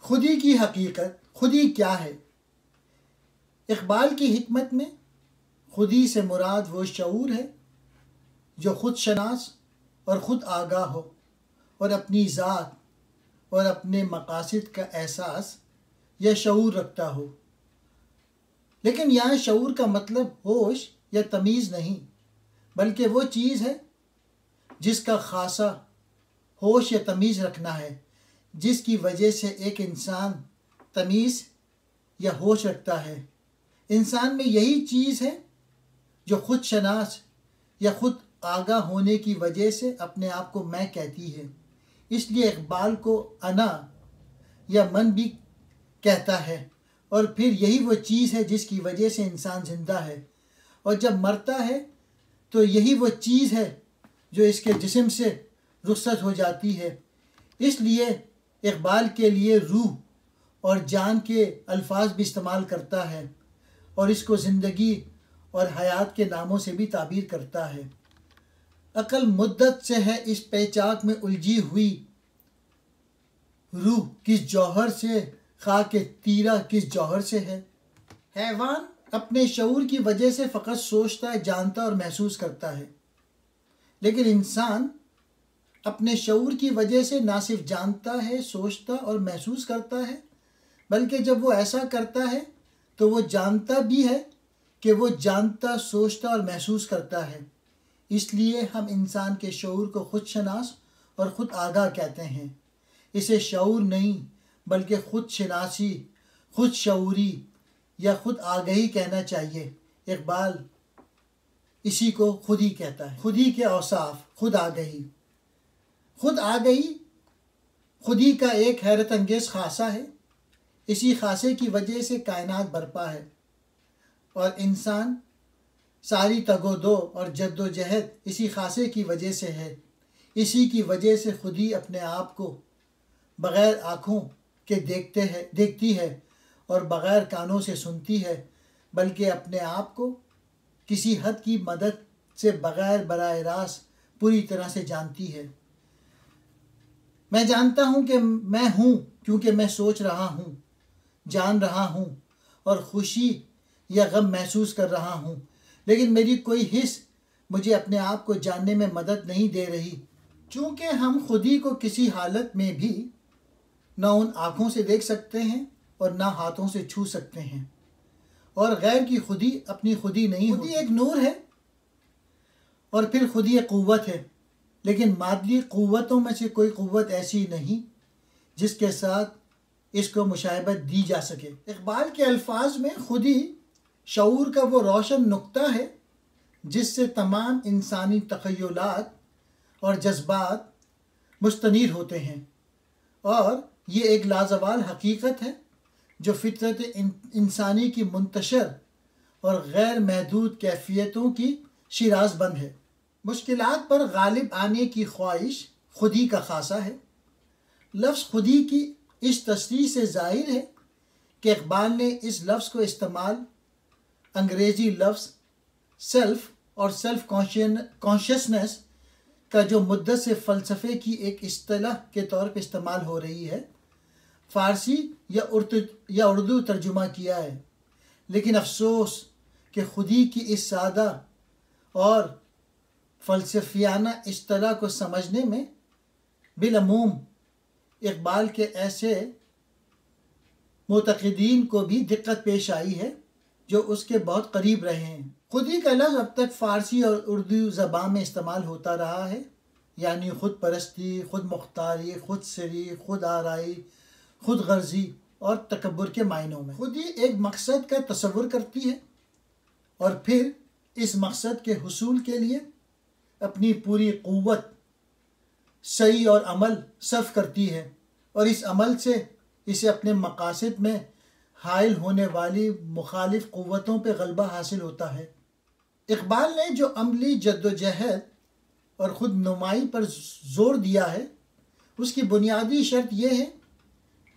खुदी की हकीकत, खुदी क्या है? इकबाल की हिकमत में खुदी से मुराद वो शऊर है जो खुद शनास और ख़ुद आगाह हो और अपनी ज़ात और अपने मकासद का एहसास या शऊर रखता हो। लेकिन यहाँ शऊर का मतलब होश या तमीज़ नहीं, बल्कि वो चीज़ है जिसका खासा होश या तमीज़ रखना है, जिसकी वजह से एक इंसान तमीज़ या होश रखता है। इंसान में यही चीज़ है जो खुद शनास या खुद आगाह होने की वजह से अपने आप को मैं कहती है। इसलिए इकबाल को अना या मन भी कहता है, और फिर यही वो चीज़ है जिसकी वजह से इंसान ज़िंदा है, और जब मरता है तो यही वो चीज़ है जो इसके जिस्म से रुखसत हो जाती है। इसलिए इकबाल के लिए रूह और जान के अल्फाज भी इस्तेमाल करता है और इसको ज़िंदगी और हयात के नामों से भी ताबीर करता है। अकल मुद्दत से है इस पेचाक में उलझी हुई, रूह किस जौहर से, खाके तीरा किस जौहर से है। हैवान अपने शऊर की वजह से फ़कत सोचता है, जानता और महसूस करता है, लेकिन इंसान अपने शऊर की वजह से ना सिर्फ जानता है, सोचता और महसूस करता है, बल्कि जब वो ऐसा करता है तो वो जानता भी है कि वो जानता, सोचता और महसूस करता है। इसलिए हम इंसान के शऊर को खुद शनास और ख़ुद आगाह कहते हैं। इसे शऊर नहीं बल्कि खुद शनासी, खुद शऊरी या खुद आगाही कहना चाहिए। इकबाल इसी को खुदी कहता है। खुदी के औसाफ, खुद आगाही। खुद आगाही खुदी का एक हैरत अंगेज़ खासा है। इसी खासे की वजह से कायनात बरपा है और इंसान सारी तगोदो और जद्दोजहद इसी खासे की वजह से है। इसी की वजह से खुदी अपने आप को बग़ैर आँखों के देखती है और बग़ैर कानों से सुनती है, बल्कि अपने आप को किसी हद की मदद से बग़ैर बराह रास्त पूरी तरह से जानती है। मैं जानता हूँ कि मैं हूँ क्योंकि मैं सोच रहा हूँ, जान रहा हूँ और खुशी या गम महसूस कर रहा हूँ, लेकिन मेरी कोई हिस्स मुझे अपने आप को जानने में मदद नहीं दे रही। चूँकि हम खुदी को किसी हालत में भी ना उन आँखों से देख सकते हैं और ना हाथों से छू सकते हैं, और गैर की खुदी अपनी खुदी नहीं होती। खुदी एक नूर है और फिर खुदी एक क़ुव्वत है, लेकिन मादी क़ुव्वतों में से कोई क़ुव्वत ऐसी नहीं जिसके साथ इसको मुशाहबत दी जा सके। इकबाल के अल्फाज में खुदी शऊर का वो रोशन नुक्ता है जिससे तमाम इंसानी तख़य्युलात और जज्बात मुस्तनीर होते हैं, और ये एक लाजवाल हकीकत है जो फितरत इंसानी की मुंतशर और गैर महदूद कैफियतों की शिराज़ बंद है। मुश्किलात पर गालिब आने की ख्वाहिश खुदी का खासा है। लफ्ज़ खुदी की इस तशरीह से ज़ाहिर है कि इकबाल ने इस लफ्ज़ को इस्तेमाल अंग्रेज़ी लफ्ज़ सेल्फ़ और सेल्फ़ कॉन्शियसनेस का जो मुद्दत से फ़लसफ़े की एक इस्तिलाह के तौर पर इस्तेमाल हो रही है, फ़ारसी या उर्दू तर्जुमा किया है। लेकिन अफसोस कि खुदी की इस सादा और फ़लसफ़ियाना इस्तिलाह को समझने में बिलअमूम इकबाल के ऐसे मुतक़िदीन को भी दिक्कत पेश आई है जो उसके बहुत करीब रहे हैं। खुदी का लफ्ज़ अब तक फ़ारसी और उर्दू ज़बान में इस्तेमाल होता रहा है, यानी ख़ुद परस्ती, ख़ुद मुख्तारी, ख़ुद सरी, ख़ुद आराई, ख़ुद गर्ज़ी और तकब्बुर के मायनों में। खुदी एक मकसद का तसव्वुर करती है और फिर इस मकसद के हुसूल के लिए अपनी पूरी क़ुव्वत, सही और अमल सर्फ करती है, और इस अमल से इसे अपने मकासद में हायल होने वाली मुखालिफ क़ुव्वतों पर गलबा हासिल होता है। इकबाल ने जो अमली जद्दोजहद और ख़ुद नुमाई पर ज़ोर दिया है, उसकी बुनियादी शर्त यह है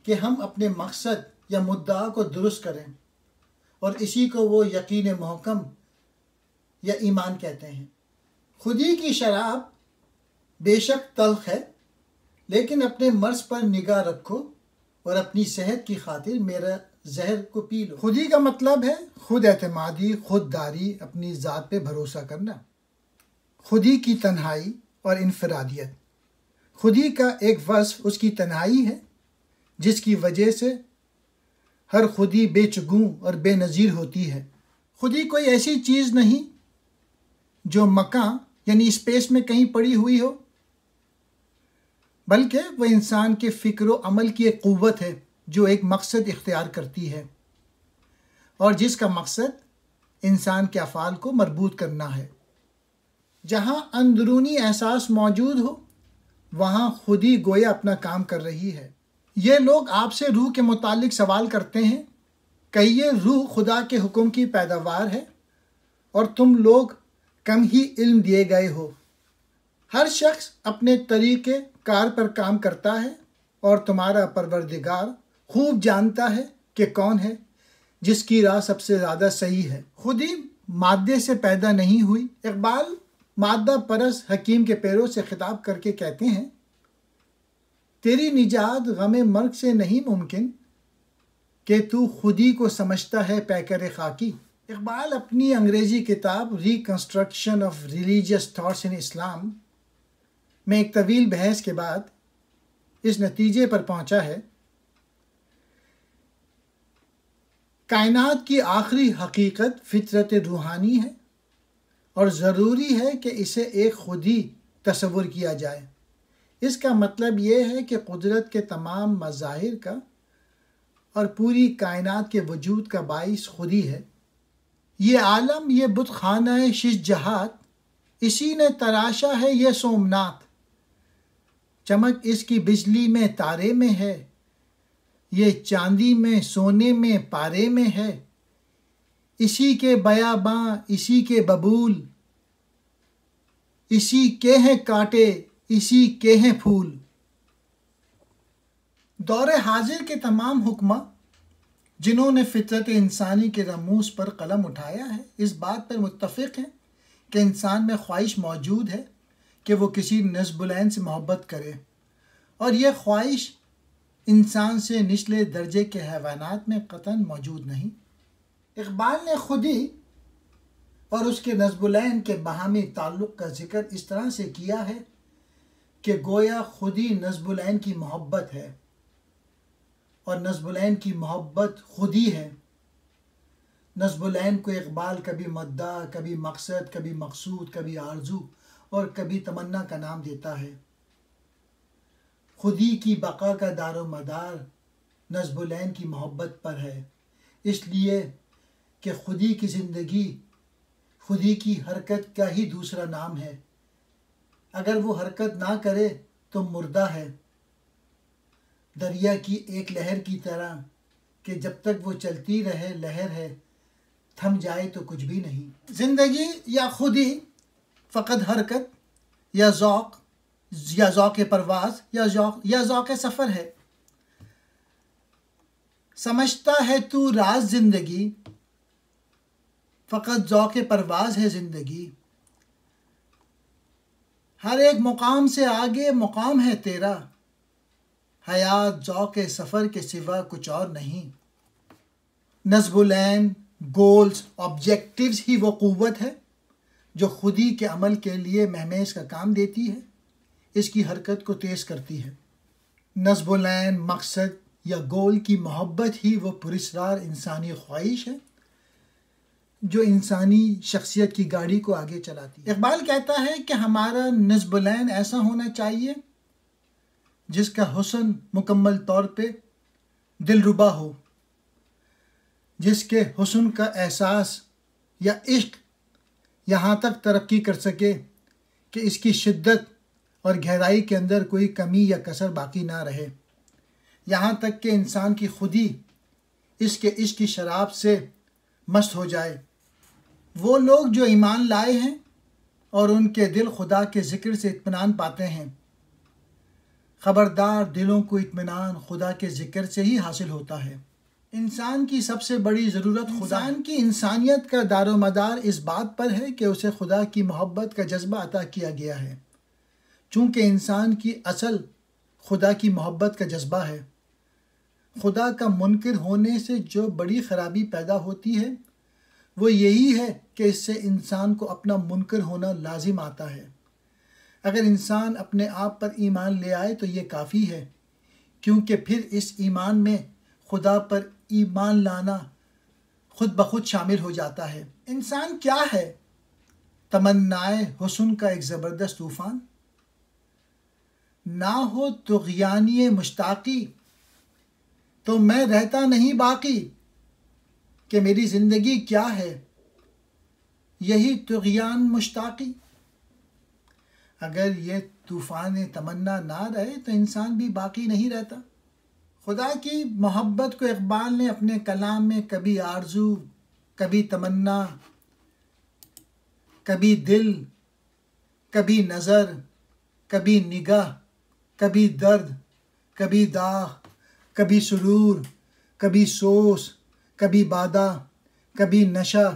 कि हम अपने मकसद या मुद्दा को दुरुस्त करें, और इसी को वो यकीन महकम या ईमान कहते हैं। खुदी की शराब बेशक तल्ख़ है, लेकिन अपने मर्ज़ पर निगाह रखो और अपनी सेहत की खातिर मेरा जहर को पी लो। खुदी का मतलब है खुद एतमादी, खुददारी, अपनी ज़ात पे भरोसा करना, खुदी की तन्हाई और इनफरादियत। खुदी का एक वस्फ उसकी तन्हाई है जिसकी वजह से हर खुदी बेचगू और बेनज़ीर होती है। खुदी कोई ऐसी चीज़ नहीं जो मकान यानी स्पेस में कहीं पड़ी हुई हो, बल्कि वह इंसान के फ़िक्र व अमल की एक क़ुव्वत है जो एक मकसद इख्तियार करती है और जिसका मकसद इंसान के अफ़ाल को मरबूत करना है। जहाँ अंदरूनी एहसास मौजूद हो वहाँ खुदी गोया अपना काम कर रही है। ये लोग आपसे रूह के मुतालिक सवाल करते हैं कि ये रूह खुदा के हुक्म की पैदावार है और तुम लोग कम ही इल्म दिए गए हो। हर शख्स अपने तरीके कार पर काम करता है और तुम्हारा परवरदिगार खूब जानता है कि कौन है जिसकी राह सबसे ज़्यादा सही है। खुदी मादे से पैदा नहीं हुई। इकबाल मादा परस हकीम के पैरों से खिताब करके कहते हैं, तेरी निजात गमे मर्ग से नहीं मुमकिन कि तू खुदी को समझता है पैकर खाकी। इकबाल अपनी अंग्रेज़ी किताब reconstruction of religious thoughts in Islam में एक तवील बहस के बाद इस नतीजे पर पहुंचा है, कायनात की आखिरी हकीकत फितरत रूहानी है और ज़रूरी है कि इसे एक खुदी तस्वुर किया जाए। इसका मतलब ये है कि कुदरत के तमाम मज़ाहिर का और पूरी कायनात के वजूद का बाइस खुदी है। ये आलम, ये बुतखाना है शिश जहात, इसी ने तराशा है ये सोमनाथ। चमक इसकी बिजली में तारे में है, ये चांदी में सोने में पारे में है। इसी के बयाबां इसी के बबूल, इसी के हैं कांटे इसी के हैं फूल। दौरे हाजिर के तमाम हुक्मा जिन्होंने फितरत इंसानी के रमूस पर कलम उठाया है इस बात पर मुत्तफ़िक़ हैं कि इंसान में ख्वाहिश मौजूद है कि वो किसी नस्बुलैन से मोहब्बत करे और यह ख्वाहिश इंसान से निचले दर्जे के हैवानात में कतन मौजूद नहीं। इकबाल ने खुदी और उसके नस्बुलैन के बाहमी ताल्लुक़ का जिक्र इस तरह से किया है कि गोया खुदी नस्बुलैन की मोहब्बत है और नस्बुलैन की मोहब्बत खुदी है। नस्बुलैन को इकबाल कभी मद्दा, कभी मकसद, कभी मकसूद, कभी आरजू और कभी तमन्ना का नाम देता है। खुदी की बका का दारो मदार नस्बुलैन की मोहब्बत पर है, इसलिए कि खुदी की ज़िंदगी खुदी की हरकत का ही दूसरा नाम है। अगर वो हरकत ना करे तो मुर्दा है, दरिया की एक लहर की तरह कि जब तक वो चलती रहे लहर है, थम जाए तो कुछ भी नहीं। ज़िंदगी या खुदी फ़कत हरकत या ज़ौक़ परवाज़ या ज़ौक़ सफ़र है। समझता है तू राज ज़िंदगी, फ़कत ज़ौक़ परवाज़ है ज़िंदगी। हर एक मुकाम से आगे मुकाम है तेरा, हयात ज़ौक़ सफ़र के सिवा कुछ और नहीं। नस्बुलैन, गोल्स, ऑब्जेक्टिव्स ही वो क़ुव्वत है जो खुदी के अमल के लिए महमेज का काम देती है, इसकी हरकत को तेज़ करती है। नस्बुलैन, मकसद या गोल की मोहब्बत ही वो पुरस्रार इंसानी ख्वाहिश है जो इंसानी शख्सियत की गाड़ी को आगे चलाती है। इकबाल कहता है कि हमारा नस्बुलैन ऐसा होना चाहिए जिसका हुस्न मुकम्मल तौर पे दिलरुबा हो, जिसके हुस्न का एहसास या इश्क यहाँ तक तरक्की कर सके कि इसकी शिद्दत और गहराई के अंदर कोई कमी या कसर बाकी ना रहे, यहाँ तक कि इंसान की खुदी इसके इश्क की शराब से मस्त हो जाए। वो लोग जो ईमान लाए हैं और उनके दिल खुदा के ज़िक्र से इत्मीनान पाते हैं, ख़बरदार दिलों को इत्मीनान खुदा के ज़िक्र से ही हासिल होता है। इंसान की सबसे बड़ी ज़रूरत इंसान की इंसानियत का दारोमदार इस बात पर है कि उसे खुदा की मोहब्बत का जज्बा अता किया गया है। चूँकि इंसान की असल खुदा की मोहब्बत का जज्बा है, खुदा का मुनकिर होने से जो बड़ी ख़राबी पैदा होती है वो यही है कि इससे इंसान को अपना मुनकिर होना लाजिम आता है। अगर इंसान अपने आप पर ईमान ले आए तो ये काफ़ी है, क्योंकि फिर इस ईमान में खुदा पर ईमान लाना खुद ब खुद शामिल हो जाता है। इंसान क्या है? तमन्नाए हुस्न का एक ज़बरदस्त तूफ़ान, ना हो तुग़यानी मुश्ताक़ी तो मैं रहता नहीं बाकी, कि मेरी ज़िंदगी क्या है यही तुग़यान मुश्ताक़ी। अगर ये तूफ़ान तमन्ना ना रहे तो इंसान भी बाकी नहीं रहता। खुदा की मोहब्बत को इक़बाल ने अपने कलाम में कभी आरज़ू, कभी तमन्ना, कभी दिल, कभी नज़र, कभी निगाह, कभी दर्द, कभी दाग, कभी सुरूर, कभी सोस, कभी बादा, कभी नशा,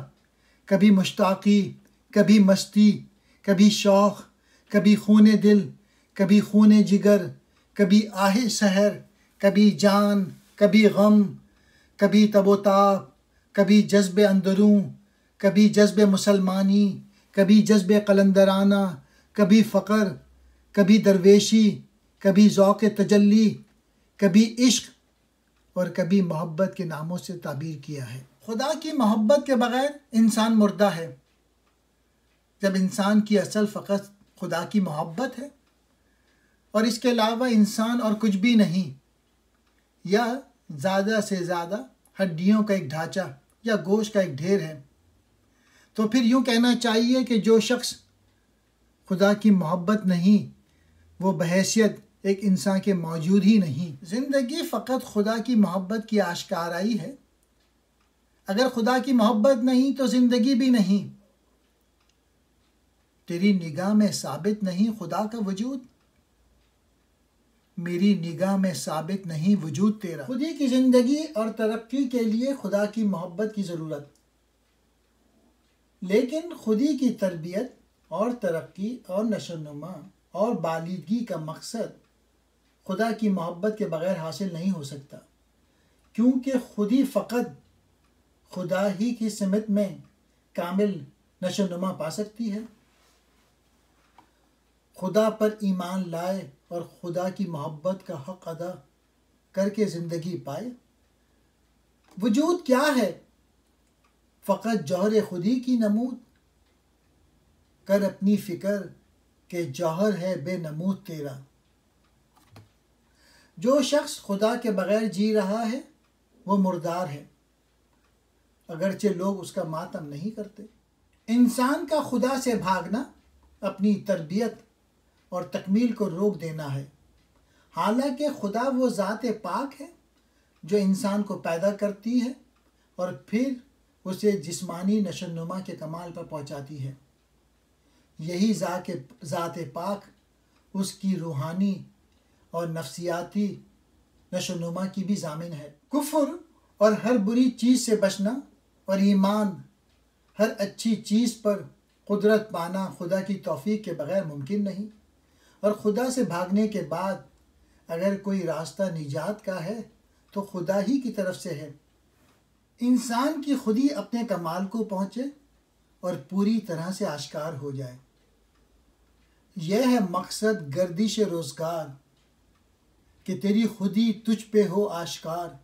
कभी मुश्ताक़ी, कभी मस्ती, कभी शौक़, कभी खूने दिल, कभी खूने जिगर, कभी आहे सहर, कभी जान, कभी गम, कभी तबोताब, कभी जज्बे अंदरूं, कभी जज्बे मुसलमानी, कभी जज्बे कलंदराना, कभी फ़क़र, कभी दरवेशी, कभी ज़ौक़ तजल्ली, कभी इश्क और कभी मोहब्बत के नामों से ताबीर किया है। खुदा की मोहब्बत के बग़ैर इंसान मुर्दा है। जब इंसान की असल फ़क़त खुदा की मोहब्बत है और इसके अलावा इंसान और कुछ भी नहीं, या ज़्यादा से ज़्यादा हड्डियों का एक ढांचा या गोश्त का एक ढेर है, तो फिर यूँ कहना चाहिए कि जो शख्स खुदा की मोहब्बत नहीं वो बहैसियत एक इंसान के मौजूद ही नहीं। ज़िंदगी फ़कत खुदा की मोहब्बत की आश्काराई है। अगर खुदा की मोहब्बत नहीं तो ज़िंदगी भी नहीं। तेरी निगाह में साबित नहीं खुदा का वजूद, मेरी निगाह में साबित नहीं वजूद तेरा। खुदी की ज़िंदगी और तरक्की के लिए खुदा की मोहब्बत की ज़रूरत, लेकिन खुदी की तरबियत और तरक्की और नशोनुमा और बालिदगी का मकसद खुदा की मोहब्बत के बग़ैर हासिल नहीं हो सकता, क्योंकि खुदी फ़कत खुदा ही की सिमत में कामिल नशोनुमा पा सकती है। खुदा पर ईमान लाए और खुदा की मोहब्बत का हक़ अदा करके ज़िंदगी पाए। वजूद क्या है? फ़कत जौहर खुदी की नमूद, कर अपनी फ़िक्र के जौहर है बेनमूद तेरा। जो शख्स खुदा के बग़ैर जी रहा है वो मुर्दार है, अगरचे लोग उसका मातम नहीं करते। इंसान का खुदा से भागना अपनी तरबियत और तकमील को रोक देना है। हालांकि खुदा वो ज़ात पाक है जो इंसान को पैदा करती है और फिर उसे जिस्मानी नशोनुमा के कमाल पर पहुंचाती है। यही ज़ात पाक उसकी रूहानी और नफ्सियाती नशोनुमा की भी ज़ामिन है। कुफ्र और हर बुरी चीज़ से बचना और ईमान हर अच्छी चीज़ पर कुदरत पाना खुदा की तौफीक के बग़ैर मुमकिन नहीं। और खुदा से भागने के बाद अगर कोई रास्ता निजात का है तो खुदा ही की तरफ से है। इंसान की खुदी अपने कमाल को पहुँचे और पूरी तरह से आश्कार हो जाए, यह है मकसद गर्दिश रोज़गार कि तेरी खुदी तुझ पे हो आश्कार।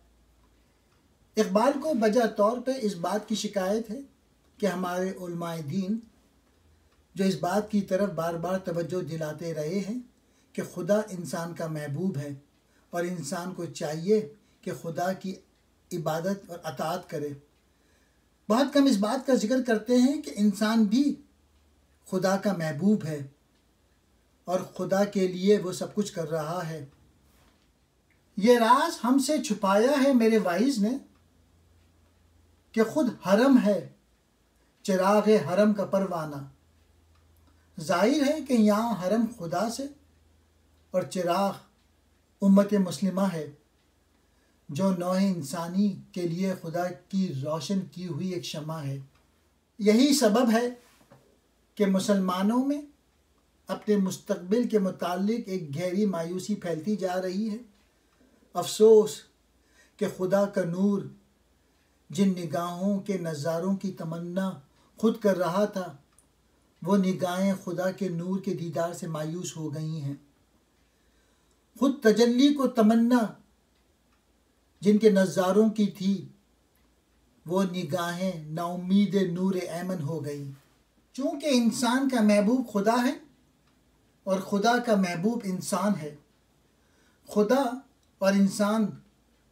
इक़बाल को बजा तौर पे इस बात की शिकायत है कि हमारे उलमाए दीन जो इस बात की तरफ बार बार तवज्जो दिलाते रहे हैं कि खुदा इंसान का महबूब है और इंसान को चाहिए कि खुदा की इबादत और अताअत करे, बहुत कम इस बात का जिक्र करते हैं कि इंसान भी खुदा का महबूब है और खुदा के लिए वो सब कुछ कर रहा है। ये राज हमसे छुपाया है मेरे वाइज़ ने कि खुद हरम है चिराग हरम का परवाना। जाहिर है कि यहाँ हरम खुदा से और चिराग उम्मत मुस्लिमा है जो नौए इंसानी के लिए खुदा की रोशन की हुई एक शमा है। यही सबब है कि मुसलमानों में अपने मुस्तकबिल के मुताल्लिक एक गहरी मायूसी फैलती जा रही है। अफसोस कि खुदा का नूर जिन निगाहों के नज़ारों की तमन्ना खुद कर रहा था, वो निगाहें खुदा के नूर के दीदार से मायूस हो गई हैं। खुद तजल्ली को तमन्ना जिनके नज़ारों की थी, वो निगाहें नाउम्मीद नूर ऐमन हो गई। चूँकि इंसान का महबूब खुदा है और खुदा का महबूब इंसान है, खुदा और इंसान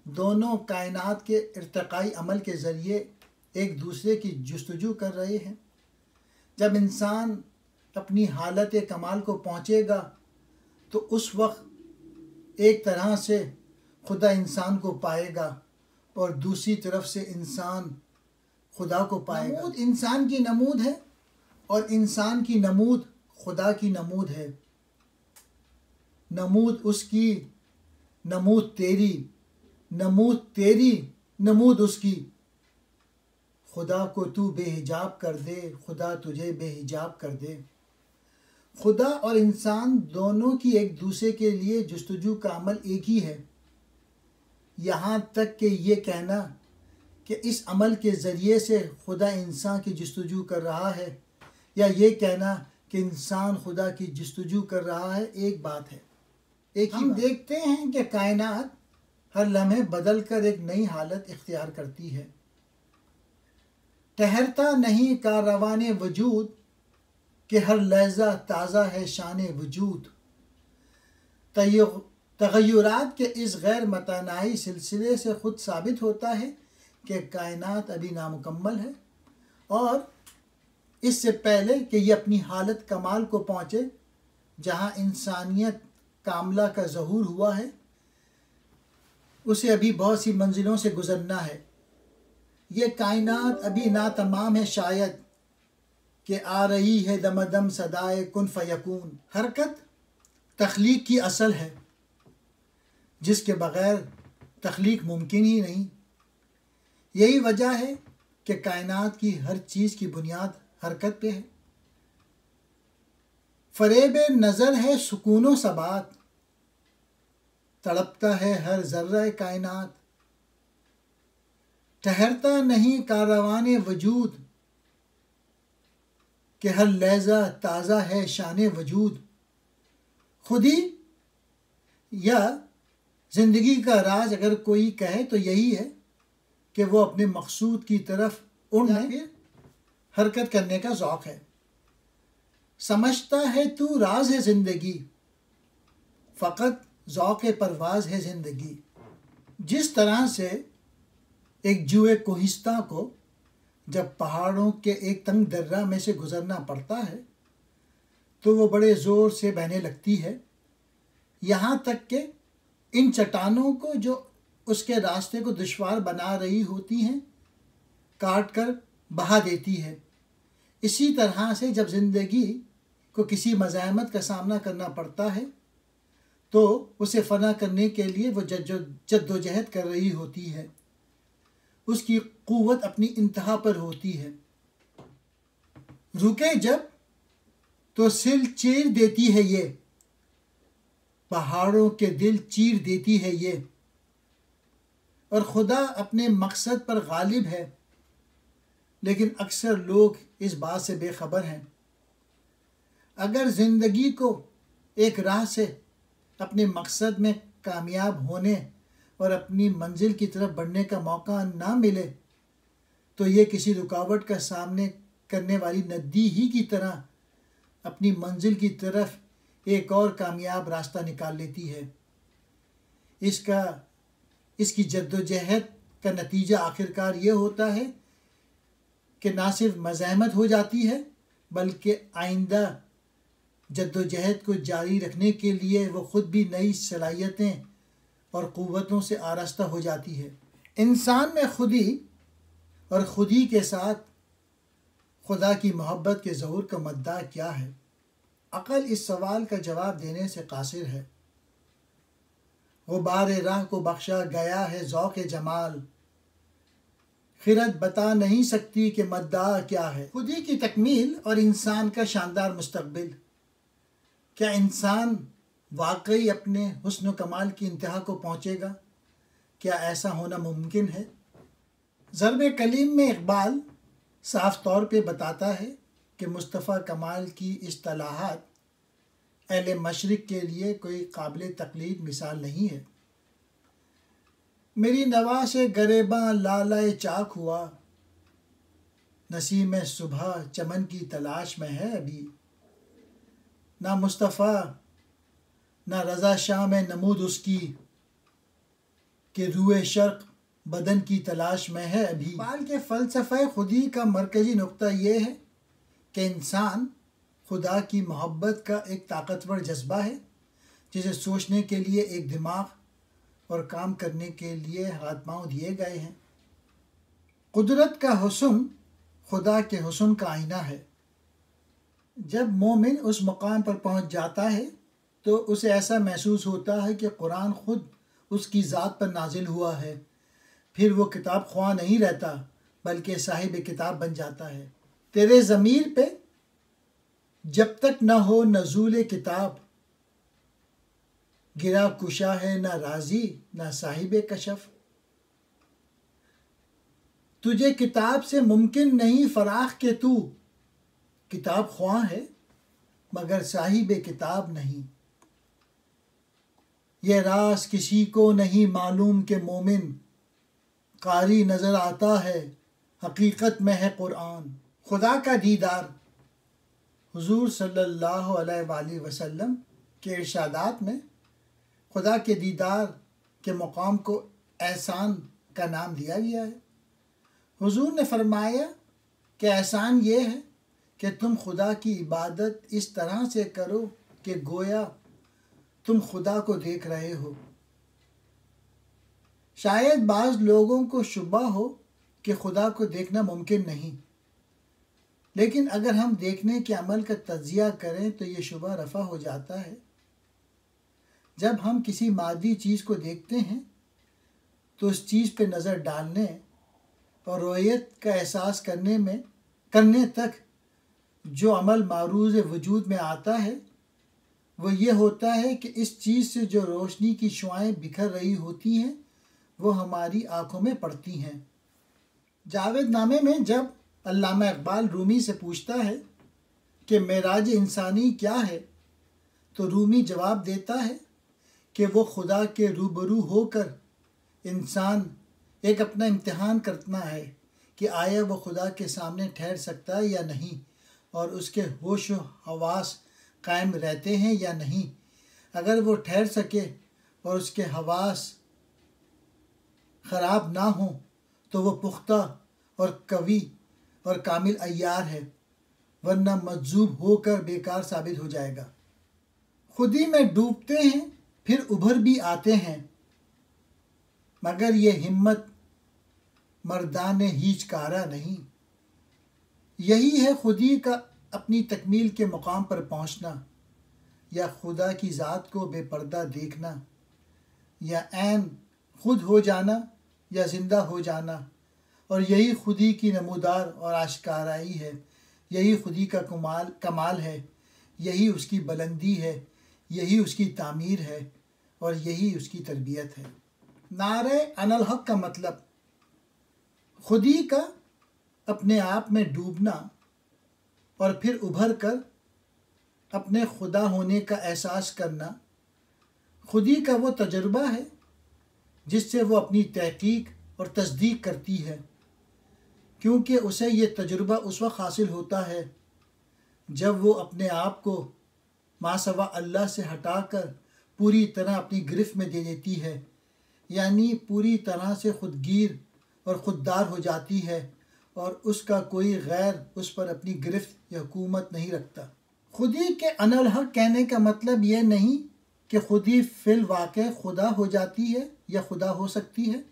दोनों कायनात के इर्तिकाई अमल के ज़रिए एक दूसरे की जुस्तजू कर रहे हैं। जब इंसान अपनी हालत कमाल को पहुँचेगा तो उस वक्त एक तरह से खुदा इंसान को पाएगा और दूसरी तरफ से इंसान खुदा को पाएगा। नमूद इंसान की नमूद है और इंसान की नमूद खुदा की नमूद है। नमूद उसकी, नमूद तेरी, नमूद तेरी, नमूद उसकी। खुदा को तू बेहिजाब कर दे, खुदा तुझे बेहिजाब कर दे। खुदा और इंसान दोनों की एक दूसरे के लिए जुस्तजू का अमल एक ही है। यहाँ तक कि ये कहना कि इस अमल के ज़रिए से खुदा इंसान की जुस्तजू कर रहा है, या ये कहना कि इंसान खुदा की जुस्तजू कर रहा है, एक बात है। एक हम देखते हैं कि कायनात हर लम्हे बदल कर एक नई हालत इख्तियार करती है। ठहरता नहीं कारवाने वजूद कि हर लहजा ताज़ा है शान वजूद। तग़य्युरात के इस गैर मतनाही सिलसिले से ख़ुद साबित होता है कि कायनात अभी नामुकम्मल है, और इससे पहले कि ये अपनी हालत कमाल को पहुँचे, जहाँ इंसानियत कामला का ज़हूर हुआ है, उसे अभी बहुत सी मंजिलों से गुज़रना है। ये कायनात अभी नातमाम है, शायद कि आ रही है दमदम सदाए कुन फ़यकून। हरकत तख्लीक की असल है, जिसके बग़ैर तख्लीक मुमकिन ही नहीं। यही वजह है कि कायनात की हर चीज़ की बुनियाद हरकत पे है। फ़रेब नज़र है सुकून सबात, तड़पता है हर ज़र्रा कायनात। ठहरता नहीं कारवाने वजूद कि हर लहजा ताज़ा है शान वजूद। खुदी या ज़िंदगी का राज अगर कोई कहे तो यही है कि वो अपने मकसूद की तरफ उड़ने, हरकत करने का ज़ौक़ है। समझता है तू राज है ज़िंदगी, फ़कत ज़ौक़ परवाज़ है ज़िंदगी। जिस तरह से एक जुए कोहिस्ता को जब पहाड़ों के एक तंग दर्रा में से गुज़रना पड़ता है तो वो बड़े ज़ोर से बहने लगती है, यहाँ तक कि इन चट्टानों को जो उसके रास्ते को दुश्वार बना रही होती हैं काट कर बहा देती है। इसी तरह से जब ज़िंदगी को किसी मज़ाहमत का सामना करना पड़ता है तो उसे फ़ना करने के लिए वो जद्दोजहद कर रही होती है। उसकी क़ुव्वत अपनी इंतहा पर होती है। रुके जब तो सिल चीर देती है ये, पहाड़ों के दिल चीर देती है ये। और खुदा अपने मकसद पर गालिब है, लेकिन अक्सर लोग इस बात से बेखबर हैं। अगर ज़िंदगी को एक राह से अपने मकसद में कामयाब होने और अपनी मंजिल की तरफ बढ़ने का मौका ना मिले तो ये किसी रुकावट का सामने करने वाली नदी ही की तरह अपनी मंजिल की तरफ एक और कामयाब रास्ता निकाल लेती है। इसकी जद्दोजहद का नतीजा आखिरकार ये होता है कि ना सिर्फ मज़ाहमत हो जाती है बल्कि आइंदा जद्दोजहद को जारी रखने के लिए वो ख़ुद भी नई सलाहियतें और क़ुव्वतों से आरास्ता हो जाती है। इंसान में खुदी और खुदी के साथ खुदा की मोहब्बत के ज़हूर का मद्दा क्या है? अक़ल इस सवाल का जवाब देने से कासिर है। गुबार राह को बख्शा गया है ज़ौक़ जमाल, खिरत बता नहीं सकती कि मद्दा क्या है। खुदी की तकमील और इंसान का शानदार मुस्तक़बिल। क्या इंसान वाकई अपने हुस्न कमाल की इंतहा को पहुँचेगा क्या ऐसा होना मुमकिन है? ज़र्ब कलीम में इकबाल साफ तौर पे बताता है कि मुस्तफ़ा कमाल की इस्तिलाहात अहले मशरिक़ के लिए कोई काबिल तक़लीद मिसाल नहीं है। मेरी नवा से गरेबां लालाए चाक हुआ, नसीम सुबह चमन की तलाश में है अभी। ना मुस्तफ़ा ना रज़ा शाह में नमूद उसकी, कि रूए शर्क़ बदन की तलाश में है अभी। इक़बाल के फ़लसफ़े खुदी का मरकज़ी नुक्ता ये है कि इंसान खुदा की मोहब्बत का एक ताकतवर जज्बा है, जिसे सोचने के लिए एक दिमाग और काम करने के लिए हाथ पाँव दिए गए हैं। कुदरत का हुस्न खुदा के हुस्न का आईना है। जब मोमिन उस मकाम पर पहुंच जाता है तो उसे ऐसा महसूस होता है कि कुरान खुद उसकी ज़ात पर नाजिल हुआ है। फिर वो किताब ख्वाह नहीं रहता बल्कि साहिब किताब बन जाता है। तेरे ज़मीर पे जब तक न हो नज़ूल किताब, गिरा कुशा है न राजी न साहिब कशफ। तुझे किताब से मुमकिन नहीं फराख के तू किताब ख्वाह है मगर साहिब किताब नहीं। ये राज किसी को नहीं मालूम के मोमिन कारी नज़र आता है, हकीकत में है कुरान। खुदा का दीदार हुजूर सल्लल्लाहु अलैहि वसल्लम के इरशादात में खुदा के दीदार के मकाम को एहसान का नाम दिया गया है। हुजूर ने फरमाया कि एहसान ये है कि तुम खुदा की इबादत इस तरह से करो कि गोया तुम खुदा को देख रहे हो। शायद बाज़ लोगों को शुबा हो कि खुदा को देखना मुमकिन नहीं, लेकिन अगर हम देखने के अमल का तज्जिया करें तो ये शुबा रफ़ा हो जाता है। जब हम किसी मादी चीज़ को देखते हैं तो उस चीज़ पे नज़र डालने और रोयत का एहसास करने तक जो अमल मारूज़ वजूद में आता है वो ये होता है कि इस चीज़ से जो रोशनी की शुआएं बिखर रही होती हैं वो हमारी आँखों में पड़ती हैं। जावेद नामे में जब अल्लामा इकबाल रूमी से पूछता है कि मेराज इंसानी क्या है, तो रूमी जवाब देता है कि वो खुदा के रूबरू होकर इंसान एक अपना इम्तिहान करना है कि आया वो खुदा के सामने ठहर सकता है या नहीं, और उसके होश व हवास कायम रहते हैं या नहीं। अगर वो ठहर सके और उसके हवास ख़राब ना हो तो वो पुख्ता और कवी और कामिल अय्यार है, वरना मजजूब होकर बेकार साबित हो जाएगा। खुदी में डूबते हैं फिर उभर भी आते हैं, मगर ये हिम्मत मर्दाने हीचकारा नहीं। यही है खुदी का अपनी तकमील के मुकाम पर पहुंचना, या खुदा की ज़ात को बेपर्दा देखना, या ऐन खुद हो जाना या ज़िंदा हो जाना। और यही खुदी की नमूदार और आश्काराई है, यही खुदी का कमाल है, यही उसकी बुलंदी है, यही उसकी तामीर है और यही उसकी तरबियत है। नारे अनल हक का मतलब खुदी का अपने आप में डूबना और फिर उभर कर अपने खुदा होने का एहसास करना। खुदी का वो तजुर्बा है जिससे वो अपनी तहकीक और तस्दीक करती है, क्योंकि उसे ये तजुर्बा उस वक्त हासिल होता है जब वो अपने आप को मासवा अल्लाह से हटाकर पूरी तरह अपनी गिरफ्त में दे देती है, यानी पूरी तरह से खुदगीर और ख़ुददार हो जाती है और उसका कोई गैर उस पर अपनी गिरफ्त या हुकूमत नहीं रखता। खुदी के अनल हक कहने का मतलब ये नहीं कि खुदी फिल वाक़े खुदा हो जाती है या खुदा हो सकती है,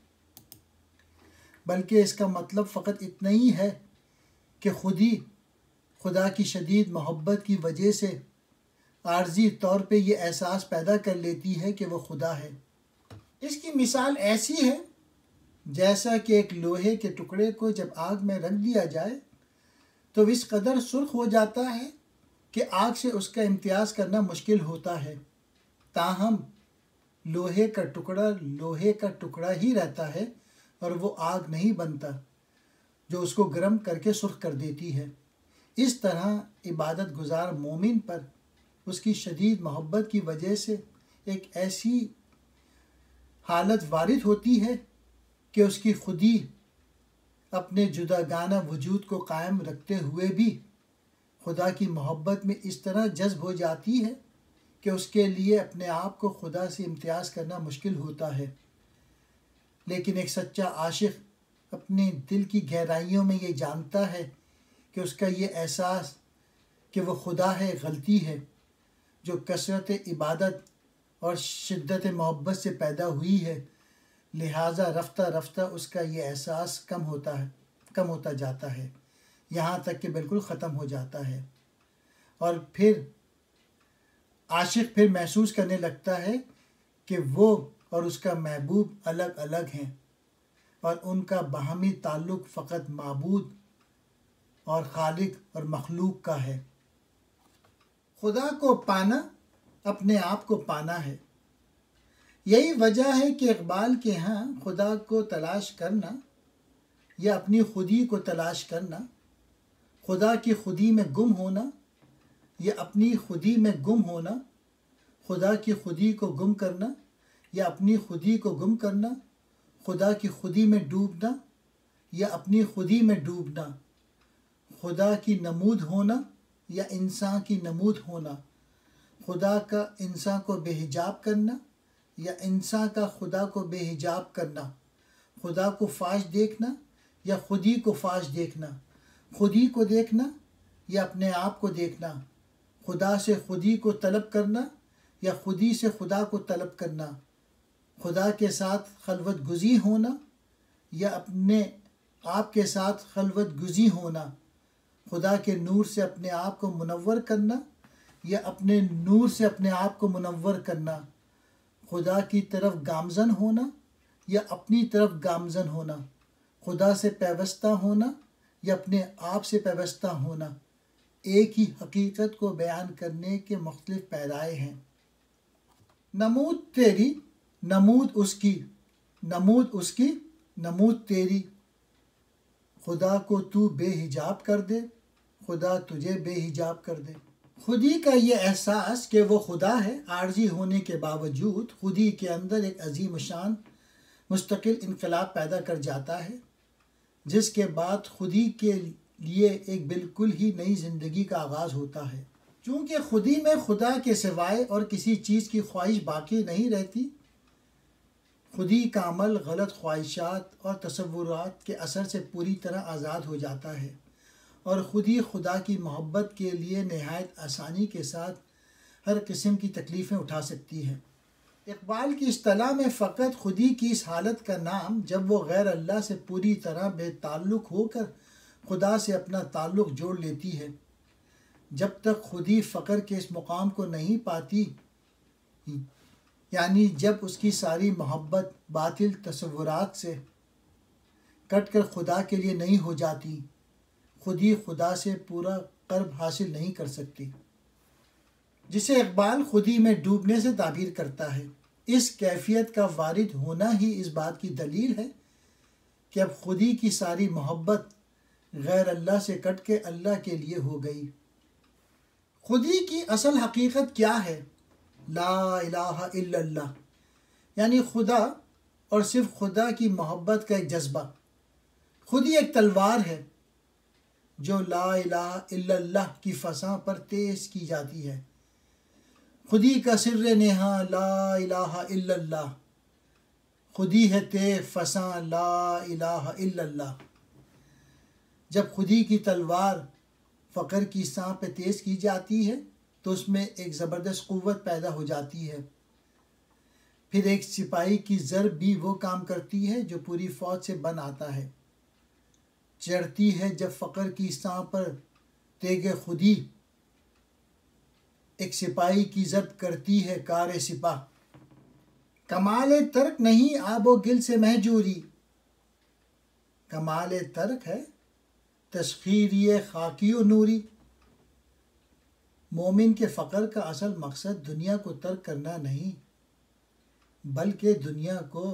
बल्कि इसका मतलब फ़कत इतना ही है कि खुदा की शदीद मोहब्बत की वजह से आर्जी तौर पे ये एहसास पैदा कर लेती है कि वह खुदा है। इसकी मिसाल ऐसी है जैसा कि एक लोहे के टुकड़े को जब आग में रख दिया जाए तो इस कदर सुर्ख हो जाता है कि आग से उसका इम्तियाज़ करना मुश्किल होता है। ताहम लोहे का टुकड़ा ही रहता है और वो आग नहीं बनता जो उसको गर्म करके सुर्ख कर देती है। इस तरह इबादत गुजार मोमिन पर उसकी शदीद मोहब्बत की वजह से एक ऐसी हालत वारिद होती है कि उसकी खुदी अपने जुदागाना वजूद को कायम रखते हुए भी खुदा की मोहब्बत में इस तरह जज्ब हो जाती है कि उसके लिए अपने आप को खुदा से इम्तियाज़ करना मुश्किल होता है। लेकिन एक सच्चा आशिक अपने दिल की गहराइयों में ये जानता है कि उसका ये एहसास कि वो खुदा है गलती है जो कसरत इबादत और शिद्दत मोहब्बत से पैदा हुई है। लिहाजा रफ्ता रफ्ता उसका ये एहसास कम होता जाता है, यहाँ तक कि बिल्कुल ख़त्म हो जाता है। और फिर आशिक फिर महसूस करने लगता है कि वो और उसका महबूब अलग अलग हैं और उनका बाहमी ताल्लुक़ फ़कत माबूद और खालिक और मखलूक का है। खुदा को पाना अपने आप को पाना है। यही वजह है कि इकबाल के यहाँ खुदा को तलाश करना या अपनी खुदी को तलाश करना, खुदा की खुदी में गुम होना या अपनी खुदी में गुम होना, खुदा की खुदी को गुम करना या अपनी खुदी को गुम करना, खुदा की खुदी में डूबना या अपनी खुदी में डूबना, खुदा की नमूद होना या इंसान की नमूद होना, खुदा का इंसान को बेहिजाब करना या इंसान का खुदा को बेहिजाब करना, खुदा को फाश देखना या खुदी को फाश देखना, खुदी को देखना या अपने आप को देखना, खुदा से खुदी को तलब करना या खुदी से खुदा को तलब करना, खुदा के साथ खलवत गुज़ी होना या अपने आप के साथ खलवत गुज़ी होना, खुदा के नूर से अपने आप को मुनव्वर करना या अपने नूर से अपने आप को मुनव्वर करना, खुदा की तरफ गामज़न होना या अपनी तरफ गामज़न होना, खुदा से पैवस्ता होना या अपने आप से पैवस्ता होना, एक ही हकीकत को बयान करने के मुख्तलिफ पैराए हैं। नमूद तेरी, नमूद उसकी, नमूद उसकी, नमूद तेरी, खुदा को तू बेहिजाब कर दे, खुदा तुझे बेहिजाब कर दे। खुदी का ये एहसास कि वो खुदा है, आर्जी होने के बावजूद खुदी के अंदर एक अजीम शान मुस्तकिल इनकलाब पैदा कर जाता है, जिसके बाद खुदी के लिए एक बिल्कुल ही नई ज़िंदगी का आगाज़ होता है। चूँकि खुदी में खुदा के सिवाय और किसी चीज़ की ख्वाहिश बाकी नहीं रहती, खुदी का अमल गलत ख्वाहिशात और तसव्वुरात के असर से पूरी तरह आज़ाद हो जाता है और खुदी खुदा की मोहब्बत के लिए नहायत आसानी के साथ हर किस्म की तकलीफ़ें उठा सकती है। इकबाल की इस्तिलाह में फ़कत खुदी की इस हालत का नाम जब वो गैर अल्लाह से पूरी तरह बेताल्लुक़ होकर खुदा से अपना ताल्लुक़ जोड़ लेती है। जब तक खुदी फ़क्र के इस मुकाम को नहीं पाती, यानी जब उसकी सारी मोहब्बत बातिल तसव्वुरात से कट कर खुदा के लिए नहीं हो जाती, खुदी खुदा से पूरा क़र्ब हासिल नहीं कर सकती, जिसे इकबाल खुदी में डूबने से ताबीर करता है। इस कैफियत का वारिद होना ही इस बात की दलील है कि अब खुदी की सारी मोहब्बत गैर अल्लाह से कट के अल्लाह के लिए हो गई। खुदी की असल हकीकत क्या है? ला इलाहा इल्लल्लाह, यानी खुदा और सिर्फ खुदा की मोहब्बत का एक जज्बा। खुदी एक तलवार है जो ला इलाहा इल्लल्लाह की फसा पर तेज़ की जाती है। खुदी का सिर्र नेहा ला इलाहा इल्लल्लाह, खुदी है ते फसा ला इलाहा इल्लल्लाह। जब खुदी की तलवार फ़क्र की सांप पे तेज़ की जाती है तो उसमें एक ज़बरदस्त क़ुव्वत पैदा हो जाती है। फिर एक सिपाही की ज़र भी वो काम करती है जो पूरी फ़ौज से बन आता है। चढ़ती है जब फ़क्र की सांप पर तेगे खुदी एक सिपाही की ज़ब्त करती है कार सिपाह। कमाल तर्क नहीं आबो गिल से महजूरी, कमाल तर्क है तस्खीरी खाकी व नूरी। मोमिन के फ़क्र का असल मकसद दुनिया को तर्क करना नहीं, बल्कि दुनिया को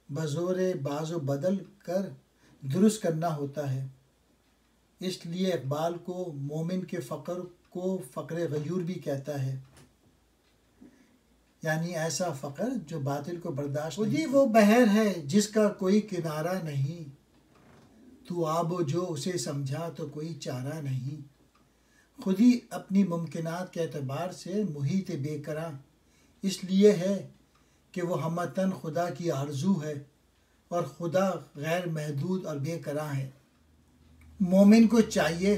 बज़ोरे बाजो बदल कर दुरुस्त करना होता है। इसलिए इकबाल को मोमिन के फ़क्र को फ़क्र गयूर भी कहता है, यानी ऐसा फ़क्र जो बातिल को बर्दाश्त नहीं। खुद ही वो बहर है जिसका कोई किनारा नहीं, तू आबो जो उसे समझा तो कोई चारा नहीं। खुद ही अपनी मुमकिनात के एतबार से मुहीत बेकरां इसलिए है कि वो हमतन खुदा की आरजू है और खुदा गैर महदूद और बेकरां है। मोमिन को चाहिए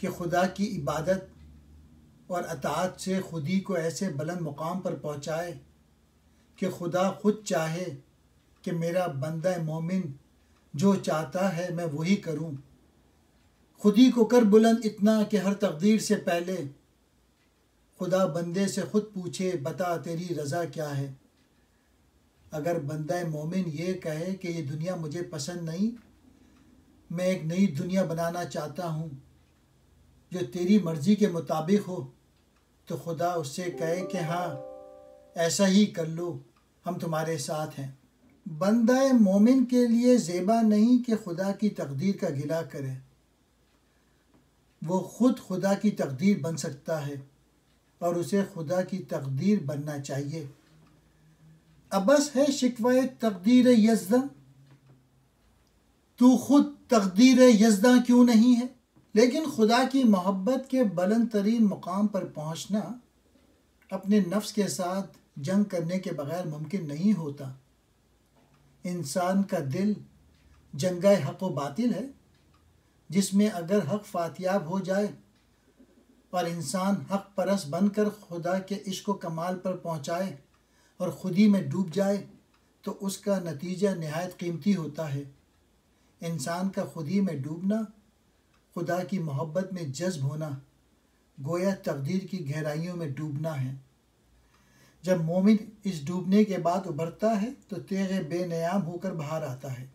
कि खुदा की इबादत और अताअत से खुदी को ऐसे बुलंद मुकाम पर पहुँचाए कि खुदा खुद चाहे कि मेरा बंदा मोमिन जो चाहता है मैं वही करूँ। खुदी को कर बुलंद इतना कि हर तकदीर से पहले खुदा बंदे से खुद पूछे, बता तेरी रज़ा क्या है। अगर बंदा मोमिन ये कहे कि ये दुनिया मुझे पसंद नहीं, मैं एक नई दुनिया बनाना चाहता हूँ जो तेरी मर्ज़ी के मुताबिक हो, तो खुदा उससे कहे कि हाँ ऐसा ही कर लो, हम तुम्हारे साथ हैं। बंदा मोमिन के लिए ज़ेबा नहीं कि खुदा की तकदीर का गिला करे, वो खुद खुदा की तकदीर बन सकता है और उसे खुदा की तकदीर बनना चाहिए। अबस है शिकवाए तकदीर यज़्दा, तू खुद तकदीर यज़्दा क्यों नहीं है। लेकिन खुदा की मोहब्बत के बुलंद तरीन मुकाम पर पहुँचना अपने नफ्स के साथ जंग करने के बगैर मुमकिन नहीं होता। इंसान का दिल जंगाए हक़ व बातिल है, जिसमें अगर हक़ फातियाब हो जाए और इंसान हक़ परस्त बनकर खुदा के इश्क़ व कमाल पर पहुँचाए और खुदी में डूब जाए तो उसका नतीजा नहायत कीमती होता है। इंसान का खुदी में डूबना, खुदा की मोहब्बत में जज्ब होना, गोया तकदीर की गहराइयों में डूबना है। जब मोमिन इस डूबने के बाद उभरता है तो तेग़ बेनयाम होकर बाहर आता है।